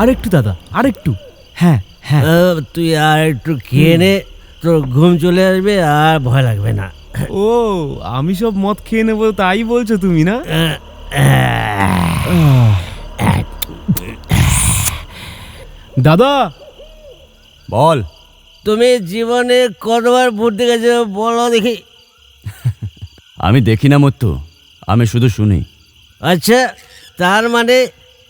আরেকটু দাদা, আরেকটু। হ্যাঁ হ্যাঁ, তুই আর একটু খেয়ে নে, তোর ঘুম চলে আসবে আর ভয় লাগবে না। ও আমি সব মদ খেয়ে নেবো তাই বলছো তুমি না? দাদা বল। তুমি জীবনে কতবার ভূত দেখেছো বলো দেখি? আমি দেখি না মত্তু, আমি শুধু শুনি। আচ্ছা, তার মানে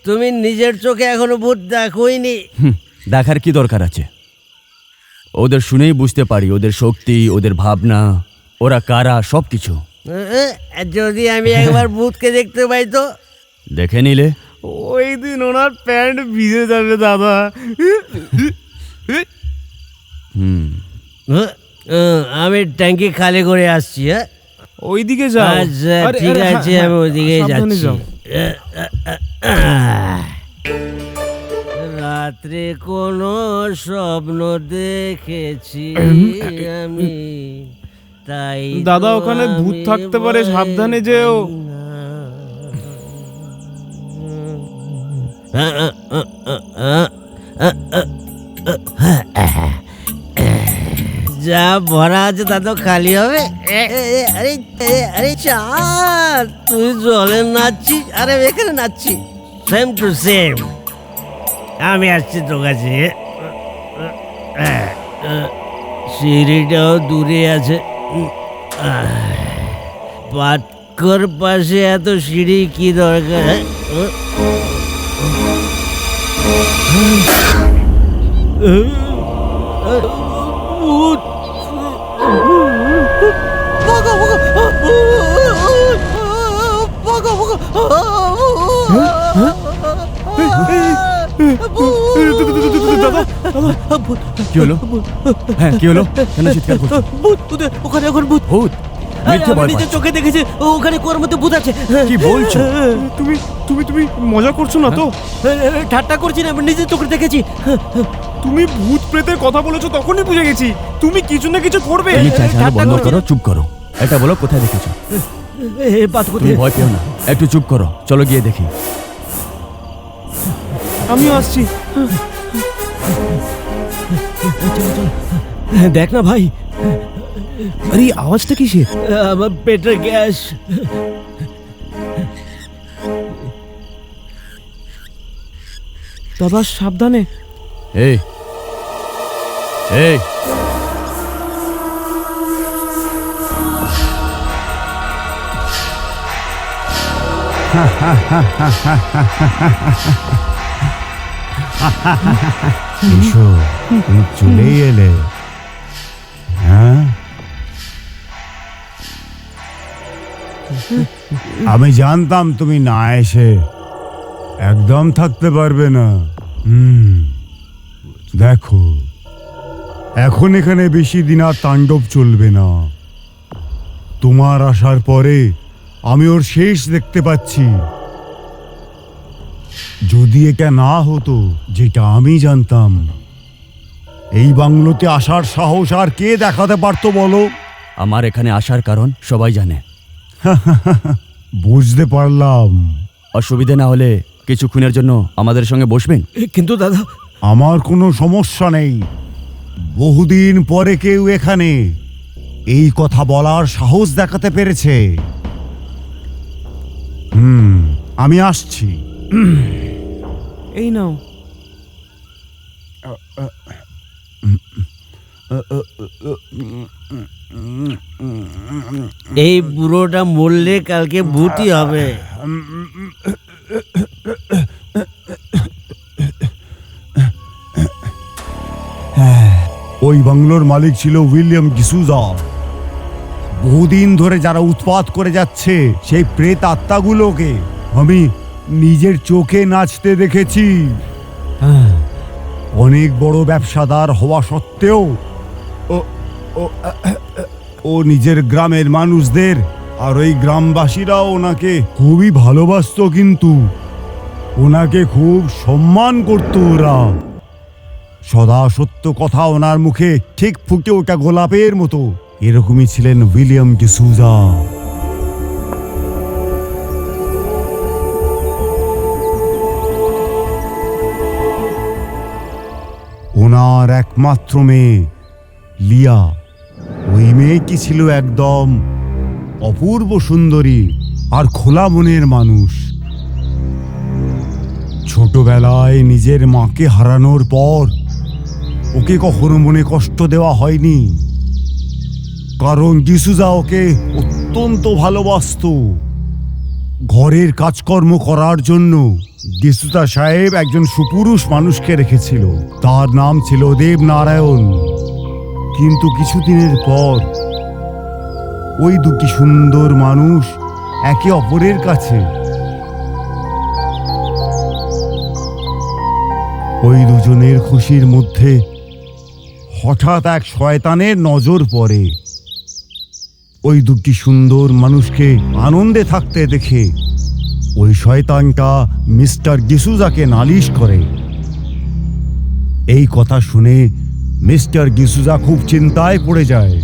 তুমি নিজের চোখে এখনো ভূত দেখোইনি? দেখার কি দরকার আছে? ওদের শুনেই বুঝতে পারি ওদের শক্তি, ওদের ভাবনা, ওরা কারা, সব কিছু। যদি আমি একবার ভূতকে দেখতে পাই তো? দেখে নিলে ওই দিন ওনার প্যান্ট ভিজে যাবে দাদা। আমি ট্যাঙ্কি খালি করে আসছি। ওইদিকে যাও। আচ্ছা ঠিক আছে, আমি ওইদিকে যাচ্ছি। রাত্রে কোনো স্বপ্ন দেখেছি আমি, তাই দাদা ওখানে ভূত থাকতে পারে, সাবধানে যেও। যা ভরা আছে তা তো খালি হবে। আরে আরে চাঁদ, তুই জলে নাচছিস আর আমি এখানে নাচছি, সেম টু সেম। আমি আসছি তোর কাছে। সিঁড়িটাও দূরে আছে। পাটকর পাশে এত সিঁড়ি কি দরকার? কি হলো? হ্যাঁ কি হলো? কেন চিৎকার করছো? ভূত, ওখানে এখন ভূত। ভূত? মিথ্যে আমি ভয় নিজের পাচ্ছ। চোখে দেখেছি, ওখানে কুয়ার মধ্যে ভূত আছে। কি বলছো? তুমি তুমি তুমি মজা করছো না তো? ঠাট্টা করছি না, আমি নিজের চোখে দেখেছি। তুমি ভূত প্রেতের কথা বলেছো তখনই বুঝে গেছি তুমি কিছু না কিছু করবে। তুমি চেঁচানো বন্ধ করো, চুপ করো। এটা বলো কোথায় দেখেছো? তুমি ভয় পেও না, একটু চুপ করো, চলো গিয়ে দেখি। আমিও আসছি। দেখ না ভাই, আরে আওয়াজটা কিসের? আমার পেটের গ্যাস। দাদা সাবধানে। এই এই এসো, তুমি চলেই এলে। হ্যাঁ, আমি জানতাম তুমি না এসে একদম থাকতে পারবে না। দেখো, এখন এখানে বেশি দিন আর তাণ্ডব চলবে না। তোমার আসার পরে আমি ওর শেষ দেখতে পাচ্ছি। যদি এটা না হতো, যেটা আমি জানতাম, এই বাংলোতে আসার সাহস আর কে দেখাতে পারতো বলো? আমার এখানে আসার কারণ সবাই জানে। বুঝতে পারলাম। অসুবিধে না হলে কিছুক্ষণের জন্য আমাদের সঙ্গে বসবেন? কিন্তু দাদা, আমার কোনো সমস্যা নেই। বহুদিন পরে কেউ এখানে এই কথা বলার সাহস দেখাতে পেরেছে। আমি আসছি। এই নাও। এই বুড়োটা মরলে কালকে ভূতই হবে। ওই বাংলোর মালিক ছিল উইলিয়াম ডিসুজা। বহুদিন ধরে যারা উৎপাত করে যাচ্ছে সেই প্রেত আত্মাগুলোকে আমি নিজের চোখে নাচতে দেখেছি। অনেক বড় ব্যবসাদার হওয়া সত্ত্বেও ও নিজের গ্রামের মানুষদের আর ওই গ্রামবাসীরাও ওনাকে খুবই ভালোবাসতো, কিন্তু ওনাকে খুব সম্মান করতো ওরা। সদা সত্য কথা ওনার মুখে ঠিক ফুটে ওঠা গোলাপের মতো, এরকমই ছিলেন উইলিয়াম ডিসুজা। ওনার একমাত্র মেয়ে লিয়া, ওই মেয়েটি ছিল একদম অপূর্ব সুন্দরী আর খোলা মনের মানুষ। ছোটবেলায় নিজের মাকে হারানোর পর ওকে কখনো মনে কষ্ট দেওয়া হয়নি, কারণ ডিসুজা ওকে অত্যন্ত ভালোবাসতো। ঘরের কাজকর্ম করার জন্য ডিসুজা সাহেব একজন সুপুরুষ মানুষকে রেখেছিল, তার নাম ছিল দেবনারায়ণ। কিন্তু কিছুদিনের পর ওই দুটি সুন্দর মানুষ একে অপরের কাছে, ওই দুজনের খুশির মধ্যে হঠাৎ এক শয়তানের নজর পড়ে। ওই দুটি সুন্দর মানুষকে আনন্দে থাকতে দেখে ওই শয়তানটা মিস্টার ডিসুজাকে নালিশ করে। এই কথা শুনে মিস্টার ডিসুজা খুব চিন্তায় পড়ে যায়।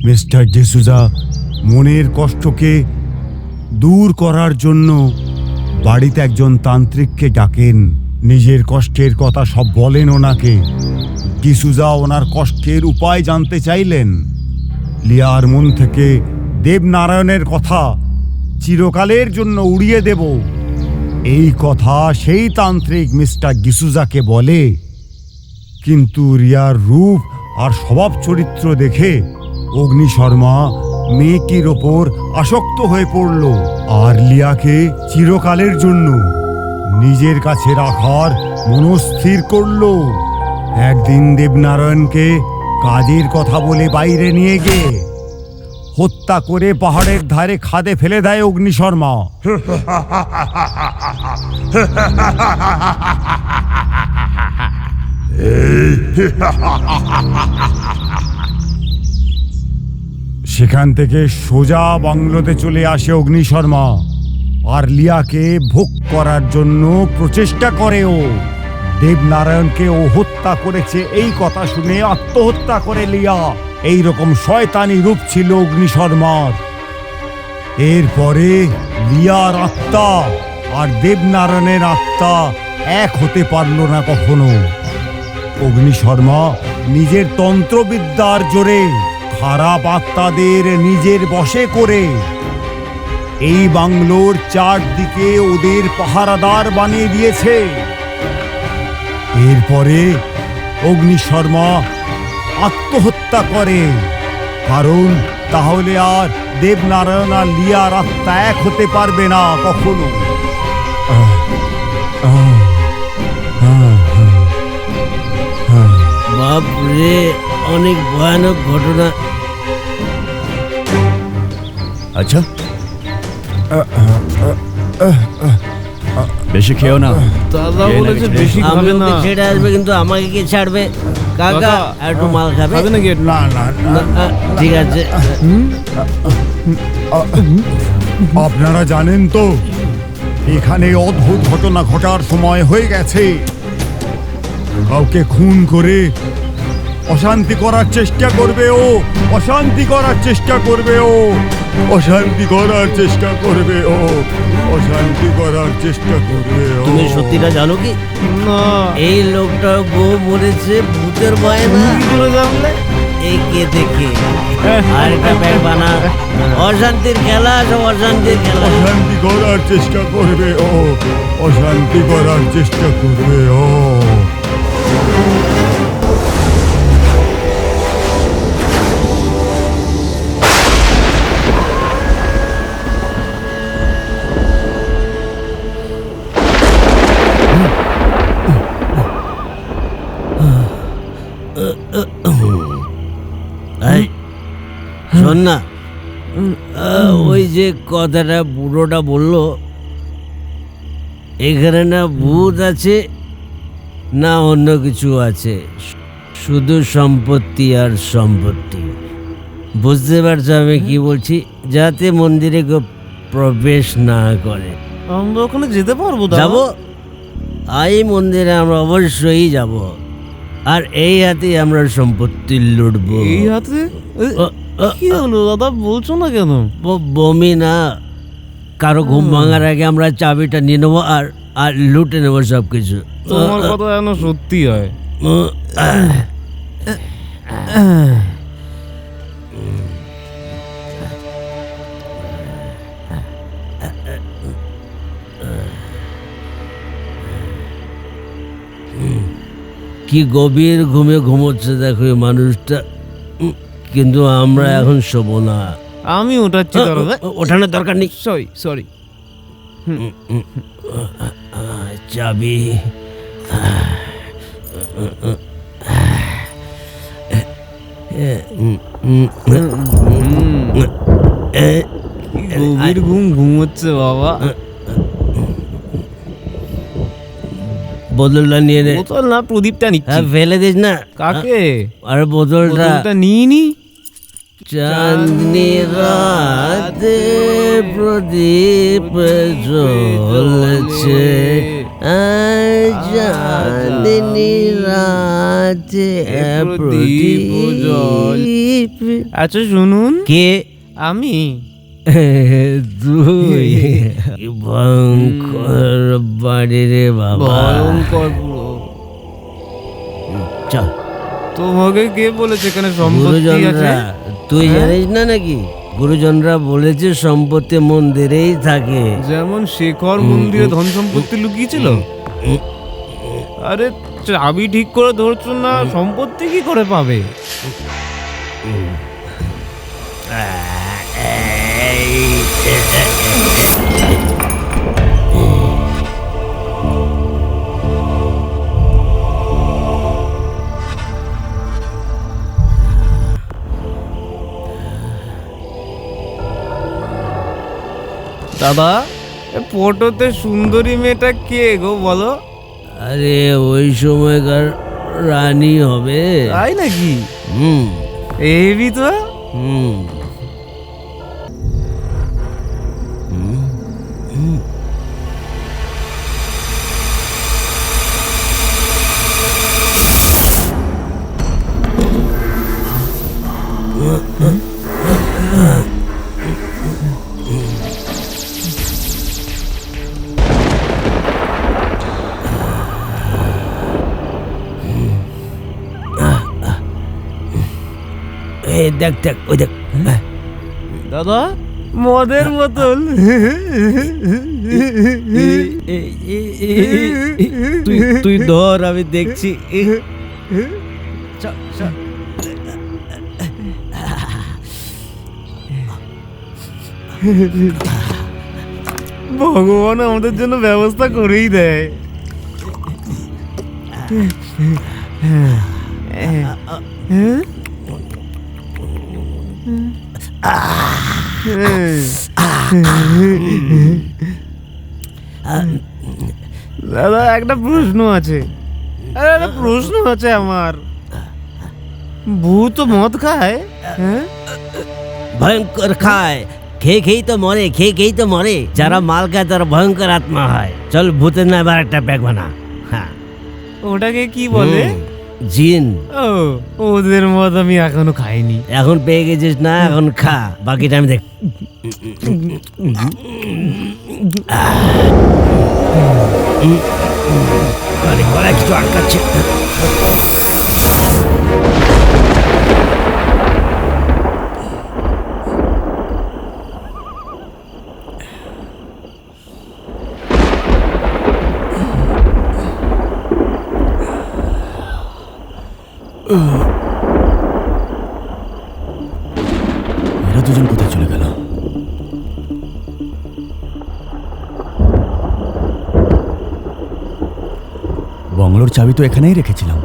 মিস্টার ডিসুজা মনের কষ্টকে দূর করার জন্য বাড়িতে একজন তান্ত্রিককে ডাকেন, নিজের কষ্টের কথা সব বলেন ওনাকে। ডিসুজা ওনার কষ্টের উপায় জানতে চাইলেন। লিয়ার মন থেকে দেবনারায়ণের কথা চিরকালের জন্য উড়িয়ে দেব, এই কথা সেই তান্ত্রিক মিস্টার ডিসুজাকে বলে। কিন্তু রিয়ার রূপ আর স্বভাব চরিত্র দেখে অগ্নিশর্মা মেয়েটির ওপর আসক্ত হয়ে পড়ল আর লিয়াকে চিরকালের জন্য নিজের কাছে রাখার মনস্থির করল। একদিন দেবনারায়ণকে কাজের কথা বলে বাইরে নিয়ে গিয়ে হত্যা করে পাহাড়ের ধারে খাদে ফেলে দেয় অগ্নিশর্মা। সেখান থেকে সোজা বাংলোতে চলে আসে অগ্নিশর্মা আর লিয়াকে ভোগ করার জন্য প্রচেষ্টা করে। ও দেবনারায়ণকে ও হত্যা করেছে এই কথা শুনে আত্মহত্যা করে লিয়া। এই রকম শয়তানি রূপ ছিল অগ্নিশর্মার। এরপরে লিয়ার আত্মা আর দেবনারায়ণের আত্মা এক হতে পারল না কখনো। অগ্নিশর্মা নিজের তন্ত্রবিদ্যার জোরে খারাপ আত্মাদের নিজের বশে করে এই বাংলোর চারদিকে ওদের পাহারাদার বানিয়ে দিয়েছে। এরপরে অগ্নিশর্মা আত্মহত্যা করে, কারণ তাহলে আর দেবনারায়ণ আর লিয়ার আত্মা এক হতে পারবে না কখনো। বাপ রে, অনেক ভয়ানক ঘটনা। আচ্ছা, বেশি খেও না। দাদা খেয়ে বলেছে নাকি বেশি আমি খাবে না। ওকে ছেড়ে আসবে, কিন্তু আমাকে কে ছাড়বে? কাকা কাকা, একটু মাল খাবে? খাবে নাকি? না না ঠিক আছে। আপনারা জানেন তো এখানে অদ্ভুত ঘটনা ঘটার সময় হয়ে গেছে। কাউকে খুন করে অশান্তি করার চেষ্টা করবে ও, অশান্তি করার চেষ্টা করবে ও, অশান্তি করার চেষ্টা করবে ও, অশান্তি করার চেষ্টা করবে ও। তুমি সত্যিটা জানো কি? না, এই লোকটা গো মরেছে ভূতের ভয়ে না। কি করে জানলে? এই কে দেখে আর একটা ব্যাগ বানা। অশান্তির খেলা, সব অশান্তির খেলা। অশান্তি করার চেষ্টা করবে ও, অশান্তি করার চেষ্টা করবে ও। এই, শোন না, ওই যে কথাটা বুড়োটা বললো, এখানে না ভূত আছে না অন্য কিছু আছে, শুধু সম্পত্তি আর সম্পত্তি। বুঝতে পারছো আমি কি বলছি? যাতে মন্দিরে কেউ প্রবেশ না করে। আমরা ওখানে যেতে পারবো দাদা? যাবো? এই মন্দিরে আমরা অবশ্যই যাব, আর এই হাতে আমরা সম্পত্তি লুটবো। এই হাতে ও, ও, কি হলো দাদা, বলছো না কেন? বমি না, কারো ঘুম ভাঙার আগে আমরা চাবিটা নিয়ে নেবো আর আর লুটে নেবো সবকিছু। তোমার কথা যেন সত্যি হয়। কি গভীর ঘুমে ঘুমোচ্ছে দেখো এই মানুষটা। কিন্তু আমরা এখন শোবো না। আমি ওঠাচ্ছি দাদা। ওঠানোর দরকার নেই। Sorry sorry. চাবি। গভীর ঘুম ঘুমোচ্ছে বাবা। বোতলটা নিয়ে নে। বোতল না, প্রদীপটা নিচ্ছি। হ্যাঁ, ফেলে দিস না। কাকে? আর বোতলটা। বোতলটা নিয়ে নি। চাঁদনি রাতে প্রদীপ জ্বলছে, চাঁদনি রাতে প্রদীপ। আচ্ছা শুনুন, কে? আমি। তুই? কি ভয়ঙ্কর বাড়ি রে বাবা। ভয়ঙ্কর পুরো। চল। তোমাকে কে বলেছে এখানে সম্পত্তি আছে? গুরুজনরা, তুই জানিস না নাকি? গুরুজনরা বলেছে সম্পত্তি মন্দিরেই থাকে। যেমন শেখর মন্দিরে ধন সম্পত্তি লুকিয়েছিল। আরে চাবি ঠিক করে ধরছো না, সম্পত্তি কি করে পাবে? দাদা, ফটোতে সুন্দরী মেয়েটা কে গো বলো? আরে ওই সময়কার রানী হবে। তাই নাকি? হুম এবি তো। হুম এই দেখ দেখ, ওই দেখ। দাদা, মদের বোতল। তুই ধর, আমি দেখছি। ভগবান আমাদের জন্য ব্যবস্থা করেই দেয়। দাদা, একটা প্রশ্ন আছে। আরে একটা প্রশ্ন আছে আমার। ভূত মদ খায়? হ্যাঁ, ভয়ঙ্কর খায়, খেয়ে খেয়েই তো মরে, খেয়ে খেয়েই তো মরে। যারা মাল খায় তারা ভয়ঙ্কর আত্মা হয়। চল ভূতের না এবার একটা প্যাক বানা। হ্যাঁ, ওটাকে কি বলে? জিন। ও, ওদের মদ আমি এখনো খাইনি। এখন পেয়ে গেছিস না, এখন খা, বাকিটা আমি দেখ। গলায় কিছু আটকাচ্ছে। এরা দুজন কোথায় চলে গেল? বংলোর চাবি তো এখানেই রেখেছিলাম।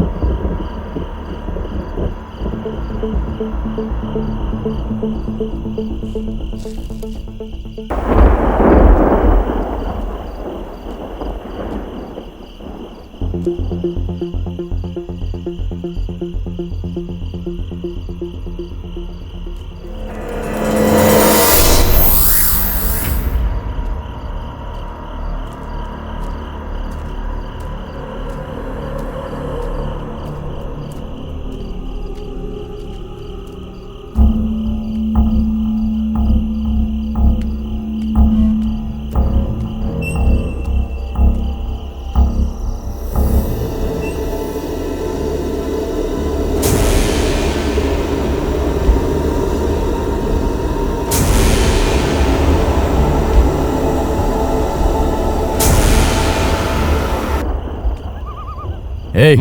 এই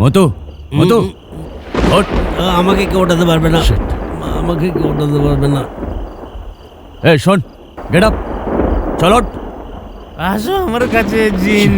মতো মতো ওঠ। আমাকে কেউ ওঠাতে পারবে না, আমাকে কেউ ওঠাতে পারবে না। এই শোন, গেট আপ, চল ওঠ। আসো আমার কাছে জিন।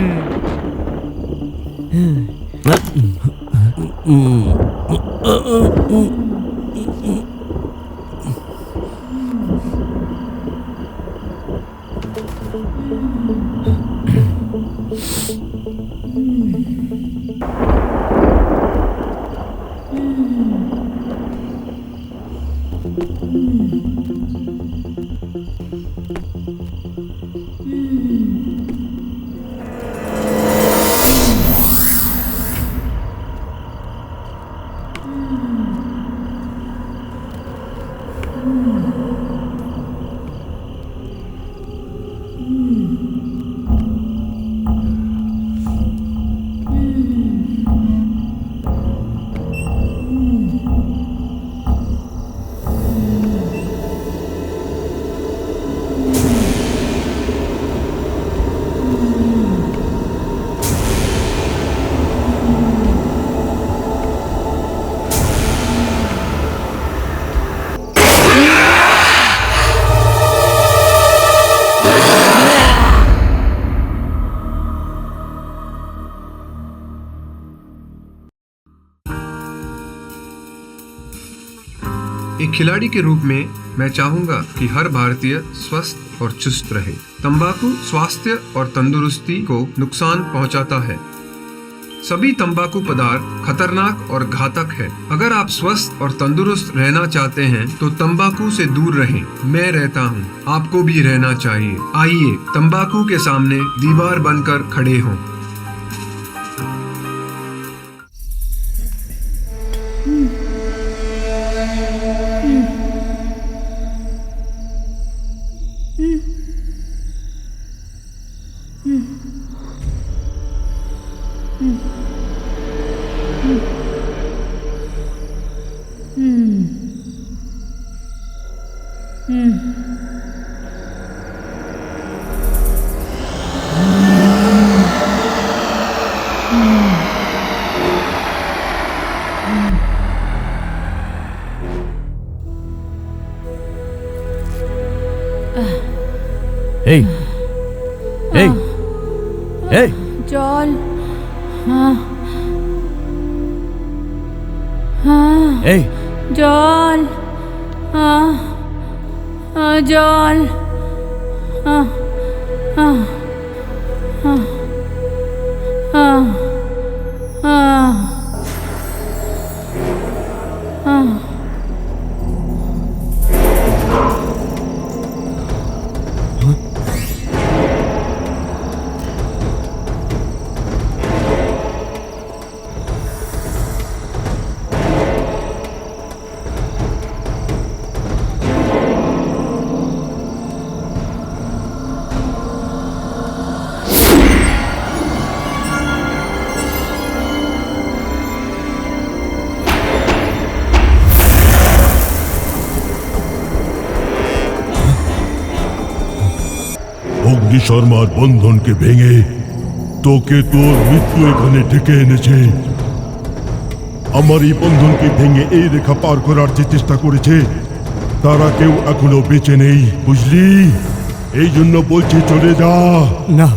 एक खिलाड़ी के रूप में मैं चाहूंगा कि हर भारतीय स्वस्थ और चुस्त रहे। तंबाकू स्वास्थ्य और तंदुरुस्ती को नुकसान पहुंचाता है। सभी तंबाकू पदार्थ खतरनाक और घातक है। अगर आप स्वस्थ और तंदुरुस्त रहना चाहते हैं तो तंबाकू से दूर रहें। मैं रहता हूं, आपको भी रहना चाहिए। आइए तंबाकू के सामने दीवार बनकर खड़े हों। এই এই এই জল। এই জল। জল। অগ্নি শর্মার বন্ধনকে ভেঙে তোকে তোর মৃত্যু এখানে ডেকে এনেছে। আমার এই বন্ধনকে ভেঙে এই রেখা পার করার যে চেষ্টা করেছে তারা কেউ এখনো বেঁচে নেই, বুঝলি? এই জন্য বলছি চলে যা। না